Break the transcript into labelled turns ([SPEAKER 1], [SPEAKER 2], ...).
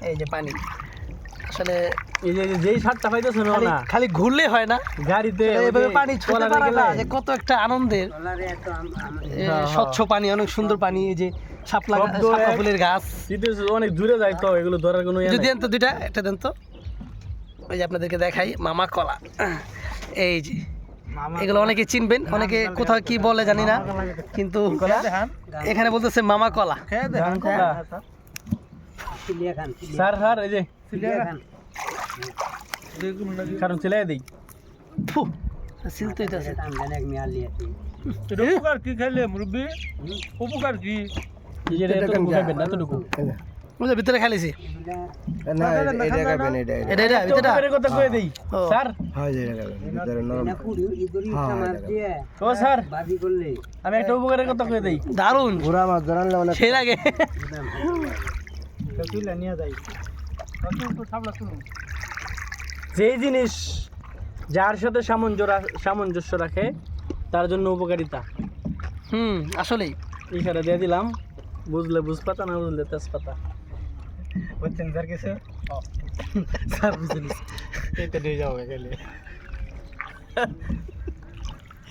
[SPEAKER 1] এই যে পানি আসলে
[SPEAKER 2] এই যে যেই স্বাদটা পাইতেছ না
[SPEAKER 1] খালি ঘুরলে হয় না,
[SPEAKER 2] গাড়িতে
[SPEAKER 1] এইভাবে পানি ছুঁতে পারা না যে কত একটা আনন্দের। স্বচ্ছ পানি, অনেক সুন্দর পানি, এই যে শাপলা ফুলের গাছ।
[SPEAKER 2] অনেক দূরে যায় তো, এগুলো ধরার কোনো ইয়ে
[SPEAKER 1] যদি
[SPEAKER 2] নাই।
[SPEAKER 1] দেন তো দুইটা, একটা দেন তো। ওই যে আপনাদেরকে দেখাই মামা কলা, এই যে এগুলো অনেকে চিনবেন, অনেকে কোথাও কি বলে জানি না, কিন্তু এখানে বলতেছে মামা কলা।
[SPEAKER 2] স্যার স্যার এই যে কারণ ছেলে দেই
[SPEAKER 1] ফু, সিলতে হইতাছে।
[SPEAKER 3] উপকার কি খাইলে মুরব্বী, উপকার কি?
[SPEAKER 2] এই যে এতটুকু খাইবেন না, এতটুকু
[SPEAKER 1] ওই যে ভিতরে খাইছি
[SPEAKER 4] না এটা খাবেন এটা
[SPEAKER 1] এটা এটা ভিতরে
[SPEAKER 2] উপকারের কথা কই দেই
[SPEAKER 1] ও।
[SPEAKER 2] স্যার।
[SPEAKER 4] হয় যে এটা খাবেন ভিতরে নরম
[SPEAKER 2] ও স্যার আমি একটা উপকারের কথা কই দেই।
[SPEAKER 1] দারুণ,
[SPEAKER 4] ঘোড়া মাছ ধরালে অনেক
[SPEAKER 1] সেই লাগে।
[SPEAKER 2] যেই জিনিস যার সাথে সামঞ্জস্য রাখে তার জন্য উপকারিতা।
[SPEAKER 1] আসলেই
[SPEAKER 2] ইশারা দিয়ে দিলাম, বুঝলে বুঝপাতা, না বুঝলে তেজপাতা।
[SPEAKER 4] বুঝছেন স্যার কিছু
[SPEAKER 2] স্যার বুঝলিস
[SPEAKER 4] এটা নিয়ে যাও গেলে